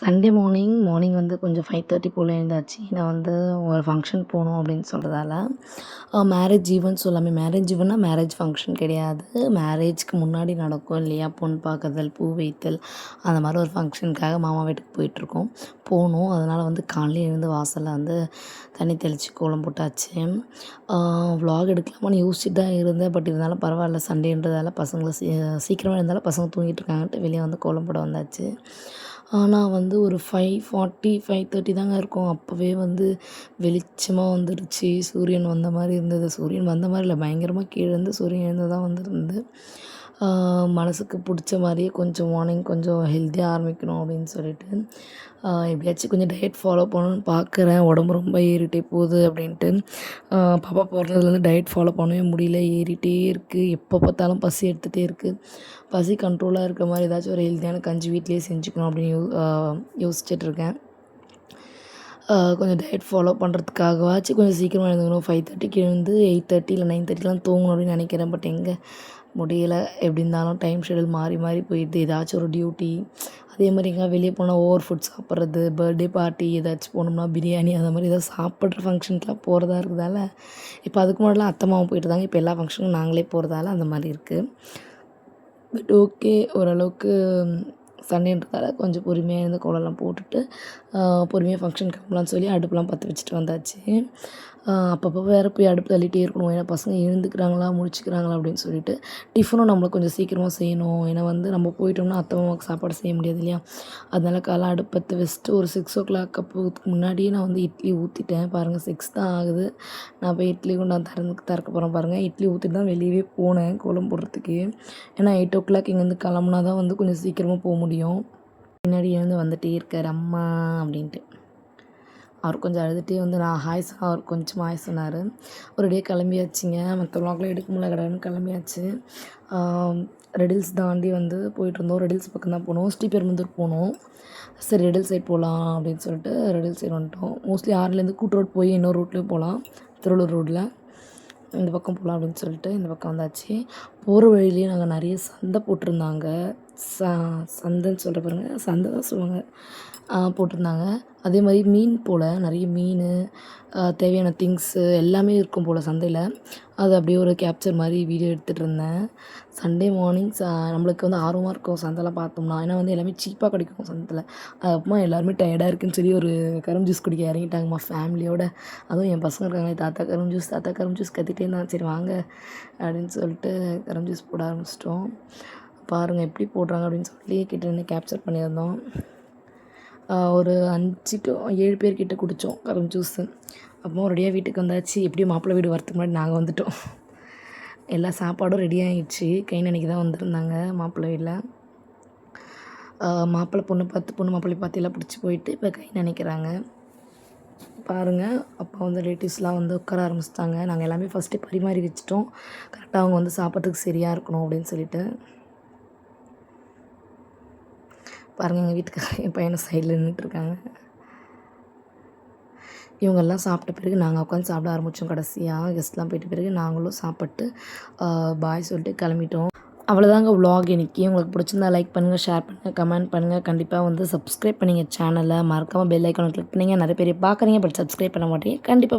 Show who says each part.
Speaker 1: Sunday morning வந்து கொஞ்சம் 5:30 போல் எழுந்தாச்சு. நான் வந்து ஒரு ஃபங்க்ஷன் போகணும் அப்படின்னு சொல்கிறதால மேரேஜ் ஈவென்ட் சொல்லாமே மேரேஜ் ஈவென்ட்னா மேரேஜ் ஃபங்க்ஷன் கிடையாது. மேரேஜ்க்கு முன்னாடி நடக்கும் இல்லையா, பொண்ணு பார்க்குதல், பூ வைத்தல், அந்த மாதிரி ஒரு ஃபங்க்ஷனுக்காக மாமா வீட்டுக்கு போயிட்டுருக்கோம். போகணும். அதனால் வந்து காலையில எழுந்து வாசலில் வந்து தண்ணி தெளித்து கோலம் போட்டாச்சு. விலாக் எடுக்கலாமான்னு யோசிச்சுட்டு தான் இருந்தேன். பட் இருந்தாலும் பரவாயில்ல, சண்டேன்றதால பசங்களை சீக்கிரமாக இருந்தாலும் பசங்க தூங்கிட்டு இருக்காங்கன்ட்டு வெளியே வந்து கோலம் போட வந்தாச்சு. ஆனால் வந்து ஒரு 5:40 5:30 தாங்க இருக்கும். அப்போவே வந்து வெளிச்சமாக வந்துருச்சு. சூரியன் வந்த மாதிரி இருந்தது. சூரியன் வந்த மாதிரி இல்லை, பயங்கரமாக கீழேருந்து சூரியன் எழுந்து தான் வந்துருந்து. மனதுக்கு பிடிச்ச மாதிரியே கொஞ்சம் மார்னிங் கொஞ்சம் ஹெல்த்தியாக ஆரம்பிக்கணும் அப்படின்னு சொல்லிட்டு எப்படியாச்சும் கொஞ்சம் டயட் ஃபாலோ பண்ணணும்னு பார்க்குறேன். உடம்பு ரொம்ப ஏறிட்டே போகுது அப்படின்ட்டு. பாப்பா பிறந்ததுலேருந்து டயட் ஃபாலோ பண்ணவே முடியல, ஏறிட்டே இருக்குது. எப்போ பார்த்தாலும் பசி எடுத்துகிட்டே இருக்குது. பசி கண்ட்ரோலாக இருக்கிற மாதிரி ஏதாச்சும் ஒரு ஹெல்த்தியான கஞ்சி வீட்டிலேயே செஞ்சுக்கணும் அப்படின்னு யோசிச்சிட்ருக்கேன். கொஞ்சம் டயட் ஃபாலோ பண்ணுறதுக்காகவாச்சும் கொஞ்சம் சீக்கிரமாக எழுந்துக்கணும். 5:30க்கு எழுந்து 8:30 இல்லை 9:30லாம் தூங்கணும் அப்படின்னு நினைக்கிறேன். பட் எங்கே முடியலை. எப்படி இருந்தாலும் டைம் ஷெடியூல் மாறி மாறி போயிடுது. ஏதாச்சும் ஒரு டியூட்டி, அதே மாதிரி எங்கேயா வெளியே போனால் ஓவர் ஃபுட் சாப்பிட்றது, பர்த்டே பார்ட்டி ஏதாச்சும் போனோம்னா பிரியாணி அந்த மாதிரி ஏதாவது சாப்பிட்ற ஃபங்க்ஷனுக்குலாம் போகிறதா இருக்கிறதால, இப்போ அதுக்கு முன்னாடிலாம் அத்தை மாமா போயிட்டு இருந்தாங்க. இப்போ எல்லா ஃபங்க்ஷனுக்கும் நாங்களே போகிறதால அந்த மாதிரி இருக்குது. பட் ஓகே, ஓரளவுக்கு சண்டேன்றதால கொஞ்சம் பொறுமையாக இருந்து கோலம்லாம் போட்டுட்டு பொறுமையாக ஃபங்க்ஷன் கிளம்பலான்னு சொல்லி அடுப்புலாம் பற்ற வச்சுட்டு வந்தாச்சு. அப்பப்போ வேறு போய் அடுப்பு தள்ளிகிட்டே இருக்கணும். ஏன்னா பசங்க எழுந்துக்கிறாங்களா முழிச்சுக்கிறாங்களா அப்படின்னு சொல்லிட்டு. டிஃபனும் நம்மளுக்கு கொஞ்சம் சீக்கிரமாக செய்யணும். ஏன்னா வந்து நம்ம போயிட்டோம்னா அத்தை மாமாவுக்கு சாப்பாடு செய்ய முடியாது இல்லையா. அதனால் காலை அடுப்பு பற்ற வச்சுட்டு ஒரு 6:00 அப்போதுக்கு முன்னாடியே நான் வந்து இட்லி ஊற்றிட்டேன். பாருங்கள் 6 தான் ஆகுது. நான் போய் இட்லி நான் திறக்க போகிறேன் பாருங்கள். இட்லி ஊற்றிட்டு தான் வெளியவே போனேன் கோலம் போடுறதுக்கு. ஏன்னா 8:00 இங்கேருந்து கிளம்புனா தான் வந்து கொஞ்சம் சீக்கிரமாக போக முடியும். பின்னாடி எழுந்து வந்துகிட்டே இருக்கார் அம்மா அப்படின்ட்டு. அவர் கொஞ்சம் அழுதுகிட்டே வந்து நான் அவர் கொஞ்சம் ஹாய் சொன்னார். ஒரு டே கிளம்பியாச்சுங்க. மற்ற விலாக்லாம் எடுக்க முடியல, கடைன்னு கிளம்பியாச்சு. ரெடில்ஸ் தாண்டி வந்து போயிட்டுருந்தோம். ரெடில்ஸ் பக்கம் தான் போனோம். ஸ்ரீபெரும்புதூர் போனோம். சரி ரெடில் சைட் போகலாம் அப்படின்னு சொல்லிட்டு ரெடில் சைடு வந்துட்டோம். மோஸ்ட்லி 6லேருந்து கூட்டு ரோட் போய் இன்னொரு ரூட்லேயும் போகலாம், திருவள்ளூர் ரோட்டில். இந்த பக்கம் போகலாம் அப்படின்னு சொல்லிட்டு இந்த பக்கம் வந்தாச்சு. போகிற வழியிலேயே நாங்கள் நிறைய சந்தை போட்டிருந்தாங்க. சந்தைன்னு சொல்கிற பாருங்க, சந்தை தான் சொல்லுவாங்க, போட்டிருந்தாங்க. அதே மாதிரி மீன் போல் நிறைய மீன், தேவையான திங்ஸு எல்லாமே இருக்கும் போல் சந்தையில். அது அப்படியே ஒரு கேப்சர் மாதிரி வீடியோ எடுத்துகிட்டு இருந்தேன். சண்டே மார்னிங் நம்மளுக்கு வந்து ஆர்வமாக இருக்கும் சந்தைலாம் பார்த்தோம்னா. ஏன்னா வந்து எல்லாமே சீப்பாக கிடைக்கும் சந்தையில். அதுக்கப்புறமா எல்லாருமே டயர்டாக இருக்குதுன்னு சொல்லி ஒரு கரும்பு ஜூஸ் குடிக்க இறங்கிட்டாங்கம்மா ஃபேமிலியோட. அதுவும் என் பசங்க இருக்காங்க, தாத்தா கரும்பு ஜூஸ் கத்திட்டே இருந்தான். சரி வாங்க அப்படின்னு சொல்லிட்டு கரும்பு ஜூஸ் போட ஆரம்பிச்சிட்டோம். பாருங்கள் எப்படி போடுறாங்க அப்படின்னு சொல்லி கிட்ட நின்று கேப்சர் பண்ணியிருந்தோம். ஒரு 5 to 7 பேர்கிட்ட குடித்தோம் கரும்பு ஜூஸு. அப்புறம் ரெடியாக வீட்டுக்கு வந்தாச்சு. எப்படியும் மாப்பிள்ளை வீடு வரத்துக்கு முன்னாடி நாங்கள் வந்துவிட்டோம். எல்லா சாப்பாடும் ரெடி ஆகிடுச்சு. கை நனைக்கு தான் வந்திருந்தாங்க மாப்பிள்ளை வீட்டில். மாப்பிள்ளை பொண்ணு மாப்பிள்ளை பார்த்து எல்லாம் பிடிச்சி போயிட்டு இப்போ கை நினைக்கிறாங்க. பாருங்கள், அப்போ வந்து ரிலேட்டிவ்ஸ்லாம் வந்து உட்கார ஆரம்பிச்சிட்டாங்க. நாங்கள் எல்லாமே ஃபஸ்ட்டே பரிமாறி வச்சுட்டோம். கரெக்டாக அவங்க வந்து சாப்பிட்றதுக்கு சரியாக இருக்கணும் அப்படின்னு சொல்லிட்டு. பாருங்கள், எங்கள் வீட்டுக்காரர் என் பையனை சைடில் நின்றுட்டுருக்காங்க. இவங்கெல்லாம் சாப்பிட்ட பிறகு நாங்கள் உட்காந்து சாப்பிட ஆரம்பித்தோம். கடைசியாக கெஸ்ட்லாம் போயிட்ட பிறகு நாங்களும் சாப்பிட்டு பாய் சொல்லிட்டு கிளம்பிட்டோம். அவ்வளோதாங்க விலாக் இன்றைக்கி. உங்களுக்கு பிடிச்சிருந்தா லைக் பண்ணுங்கள், ஷேர் பண்ணுங்கள், கமெண்ட் பண்ணுங்கள். கண்டிப்பாக வந்து சப்ஸ்கிரைப் பண்ணிங்க சேனலை. மறக்காமல் பெல் ஐக்கானை கிளிக் பண்ணிங்க. நிறைய பேர் பார்க்குறீங்க பட் சப்ஸ்கிரைப் பண்ண மாட்டீங்க. கண்டிப்பாக